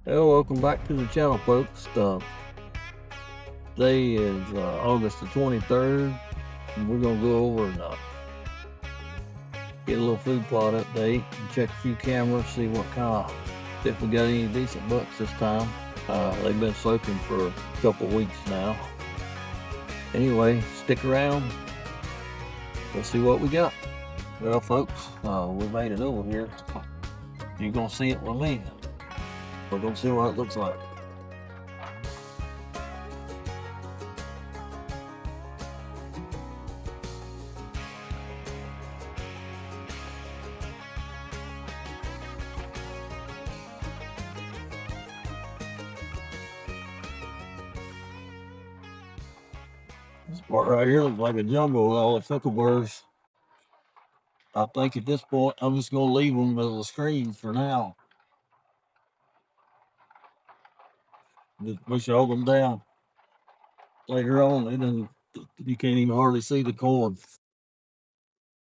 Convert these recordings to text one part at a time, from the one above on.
Well, welcome back to the channel, folks. Today is August the 23rd, and we're going to go over and get a little food plot update and check a few cameras, see what kind of, if we got any decent bucks this time. They've been soaking for a couple weeks now. Anyway, stick around. Let's see what we got. Well, folks, we made it over here. You're going to see it with me. We're going to see what it looks like. This part right here looks like a jungle with all the kookaburras. I think at this point, I'm just going to leave them as a screen for now. Just push all them down. Later on, you can't even hardly see the corn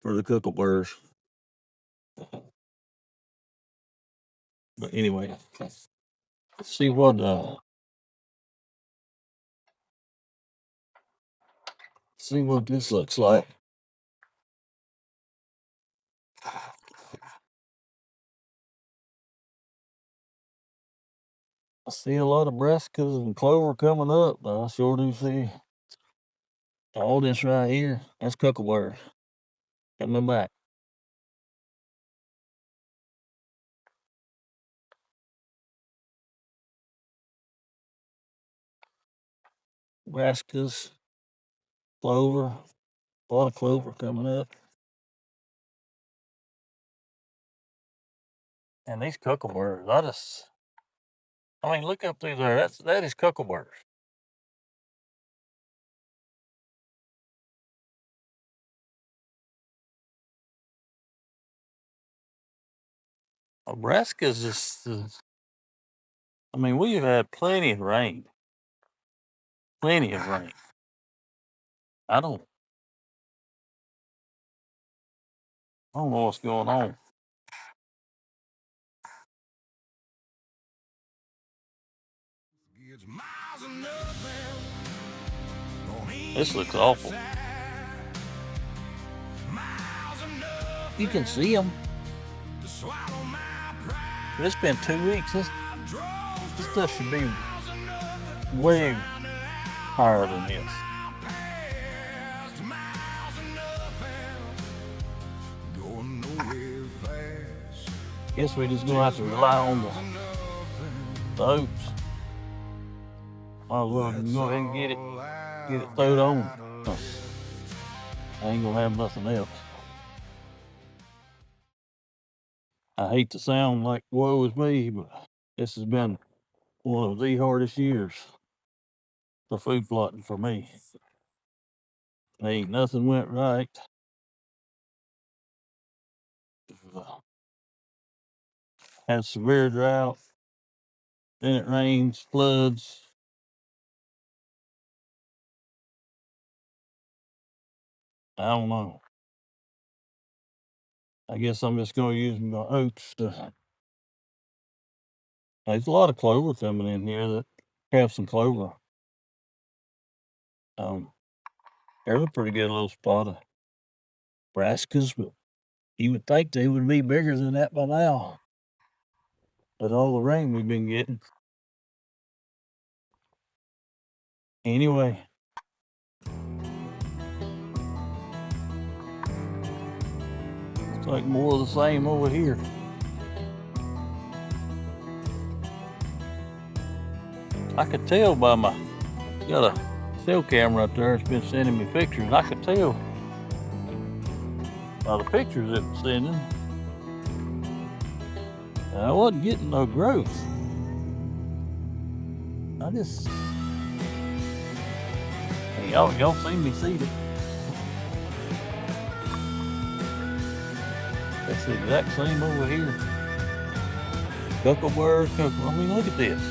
for the kookaburras. But anyway, let's see what this looks like. I see a lot of brassicas and clover coming up, but I sure do see all this right here. That's kookaburras coming back. Brassicas, clover, a lot of clover coming up. And these kookaburras, I mean, look up through there. That is kookaburras. Nebraska's just, I mean, we've had plenty of rain. Plenty of rain. I don't, I don't know what's going on. This looks awful. You can see them. It's been 2 weeks. This stuff should be way higher than this. Guess we just gonna have to rely on the oats. Might as well go ahead and get it thrown on. I ain't gonna have nothing else. I hate to sound like woe is me, but this has been one of the hardest years for food plotting for me. Ain't nothing went right. Had severe drought, then it rains, floods. I don't know. I guess I'm just gonna use my oats to. There's a lot of clover coming in here that have some clover. Um, there's a pretty good little spot of brassicas, but you would think they would be bigger than that by now. With all the rain we've been getting. Anyway, it's like more of the same over here. I could tell by got a cell camera up there. It's been sending me pictures. I could tell by the pictures it was sending. I wasn't getting no growth. I just, hey, y'all see me seed it. That's the exact same over here. Kookaburras, I mean, look at this.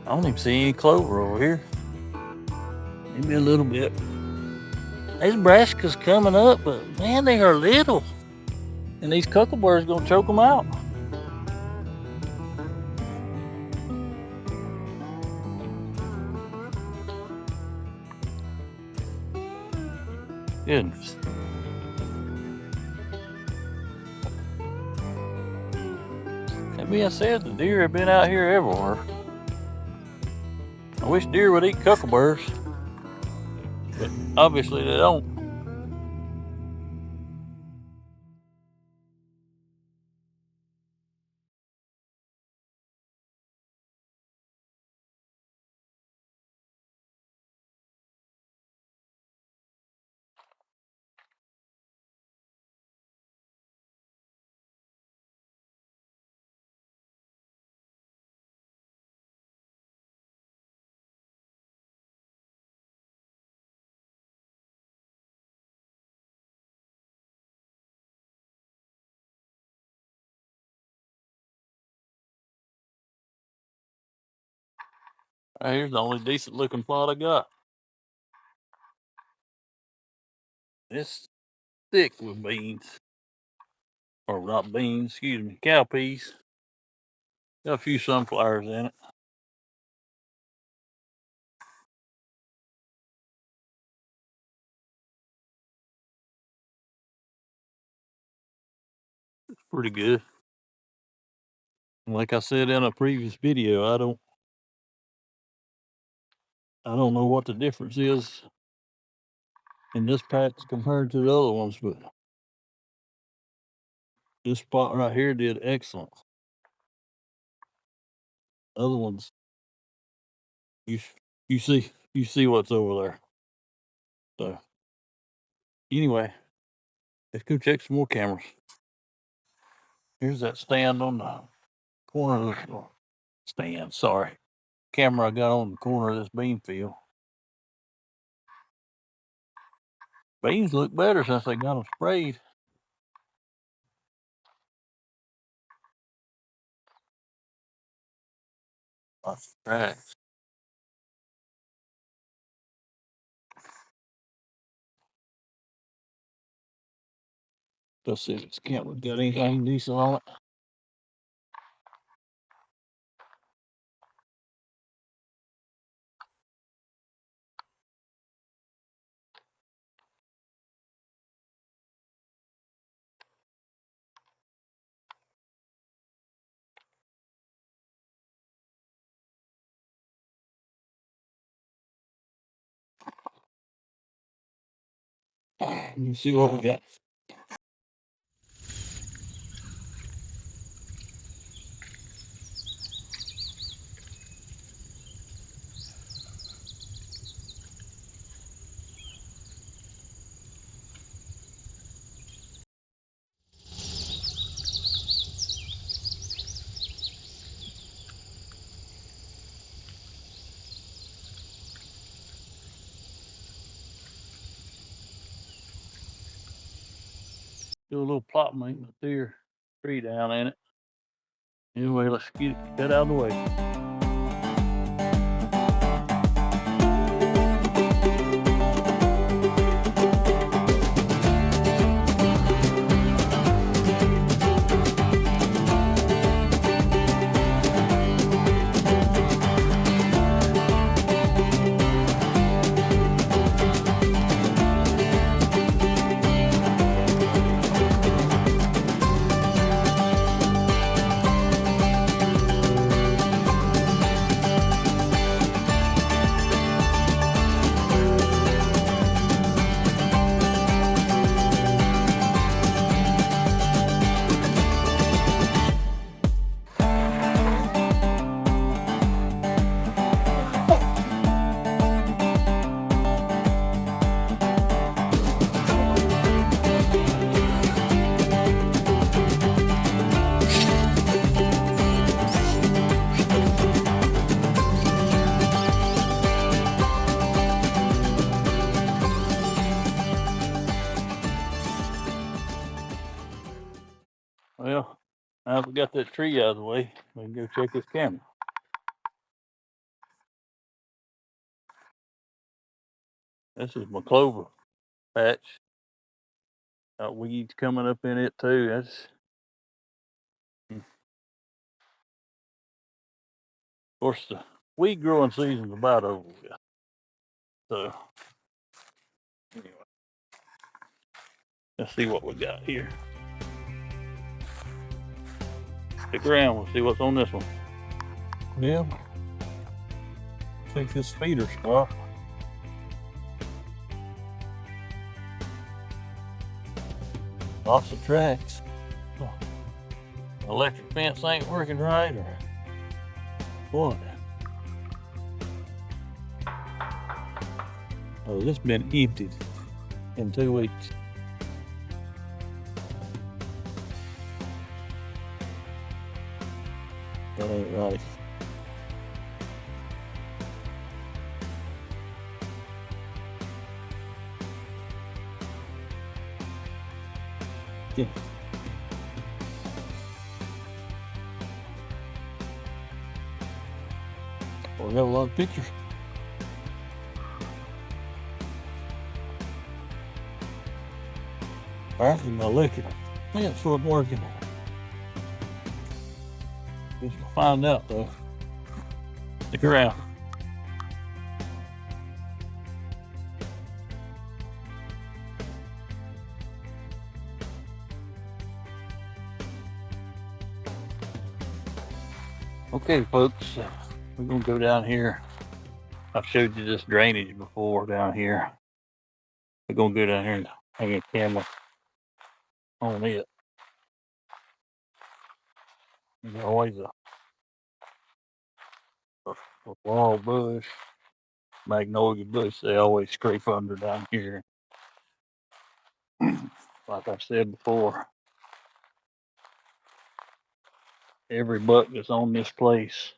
I don't even see any clover over here. Maybe a little bit. These brassicas coming up, but man, they are little. And these cuckleburrs gonna choke them out. Goodness. That being said, the deer have been out here everywhere. I wish deer would eat cuckleburrs, but obviously they don't. Right here's the only decent looking plot I got. It's thick with beans. Or not beans, excuse me, cowpeas. Got a few sunflowers in it. It's pretty good. Like I said in a previous video, I don't know what the difference is in this patch compared to the other ones, but this spot right here did excellent. Other ones, you you see what's over there. So anyway, let's go check some more cameras. Here's that stand on the corner of the stand. Sorry, camera I got on the corner of this bean field. Beans look better since they got them sprayed. Lots of tracks. Let's see if this camera got anything decent on it. You see what we got. Do a little plot maintenance there, tree down in it. Anyway, let's get out of the way. Well, now that we got that tree out of the way, we can go check this camera. This is my clover patch. Got weeds coming up in it too. That's of course the weed growing season's about over with. So anyway, let's see what we got here. Stick around, we'll see what's on this one. Yeah. Take this feeder spot. Lots of tracks. Oh. Electric fence ain't working right or what? Oh, this been emptied in 2 weeks. That ain't right. Yeah. We have a lot of pictures. Apparently my electric fence wasn't working. Guess we'll find out though. Stick around. Okay, folks, we're gonna go down here. I've showed you this drainage before down here. We're gonna go down here and hang a camera on it. There's always a laurel bush, magnolia bush. They always scrape under down here. Like I said before, every buck that's on this place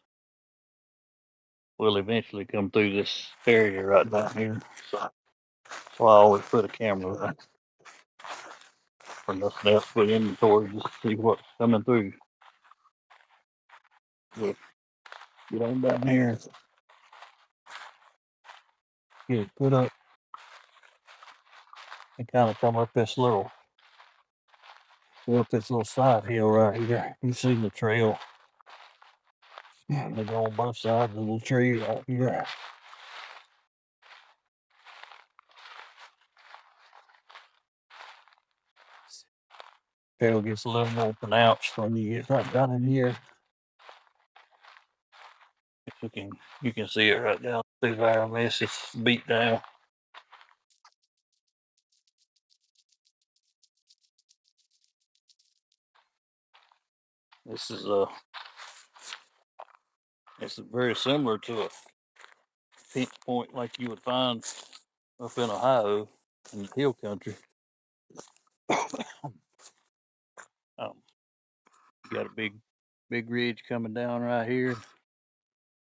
will eventually come through this area right down here. So that's why I always put a camera right for nothing else but inventory, just to see what's coming through. But get on down here, get it put up, and kind of come up this little side hill right here. You see the trail. They go on both sides of the little tree right here. Trail gets a little more pronounced when you get right down in here. If you can see it right down through there. I mean, it's beat down. This is it's very similar to a pinch point like you would find up in Ohio in the hill country. Got a big ridge coming down right here.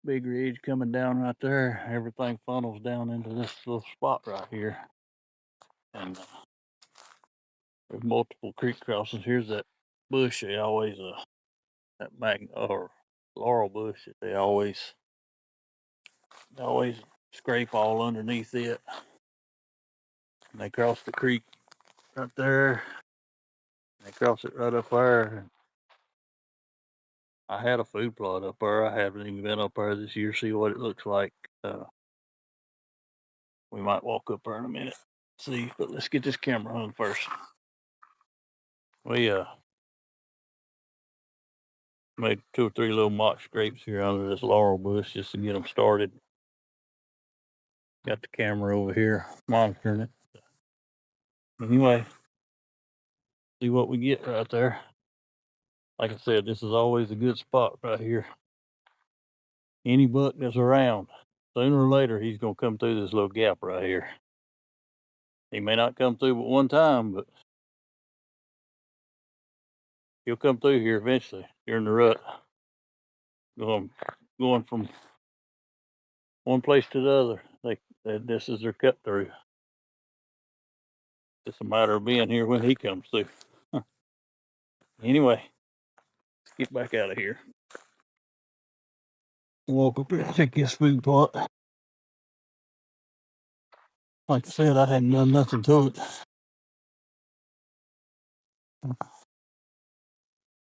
Big ridge coming down right there. Everything funnels down into this little spot right here. And there's multiple creek crossings. Here's that bush they always that or laurel bush that they always scrape all underneath it. And they cross the creek right there. They cross it right up there. I had a food plot up there. I haven't even been up there this year, see what it looks like. We might walk up there in a minute, see, but let's get this camera hung first. We made 2 or 3 little mock scrapes here under this laurel bush just to get them started. Got the camera over here monitoring it. Anyway, see what we get right there. Like I said, this is always a good spot right here. Any buck that's around, sooner or later, he's gonna come through this little gap right here. He may not come through but one time, but he'll come through here eventually during the rut. Going from one place to the other. This is their cut through. It's a matter of being here when he comes through. Anyway, let's get back out of here. Walk up here and take this food plot. Like I said, I hadn't done nothing to it.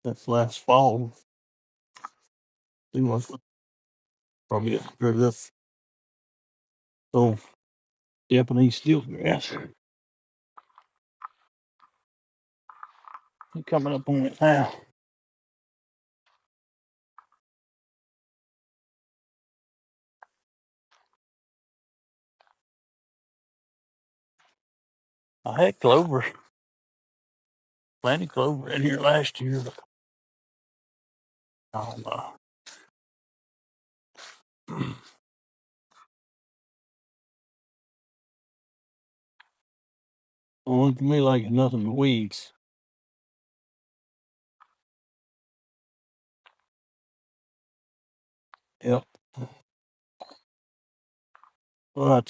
That's last fall. It was probably this so Japanese steel grass. I'm coming up on it now. I had clover, plenty of clover in here last year, but I don't know. Don't look to me like it's nothing but weeds. Yep. Well,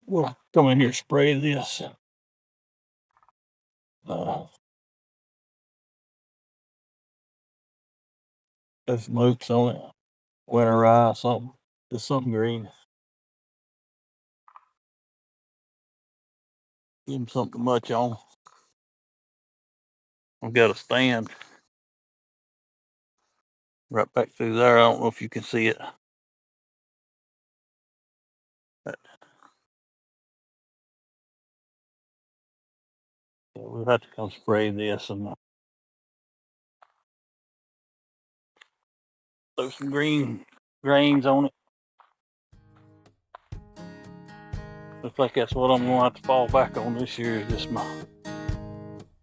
we'll come in here and spray this. There's some oats on it. Winter rye, something. Just something green. Give him something much on. I've got a stand right back through there. I don't know if you can see it. But we'll have to come spray this and throw some green grains on it. Looks like that's what I'm going to have to fall back on this year, is just my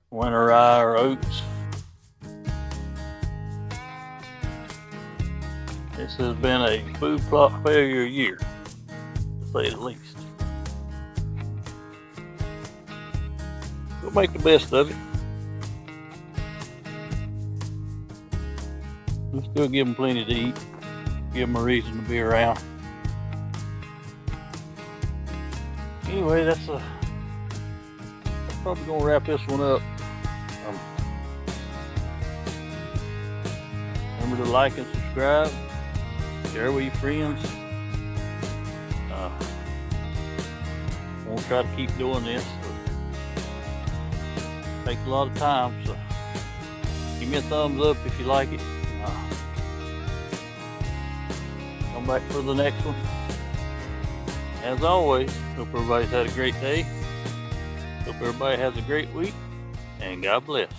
winter rye or oats. This has been a food plot failure year, to say the least. We'll make the best of it. We'll still give them plenty to eat, give them a reason to be around. Anyway, that's probably gonna wrap this one up. Remember to like and subscribe, share with your friends. We'll try to keep doing this. It takes a lot of time, so give me a thumbs up if you like it. Come back for the next one. As always, hope everybody's had a great day. Hope everybody has a great week, and God bless.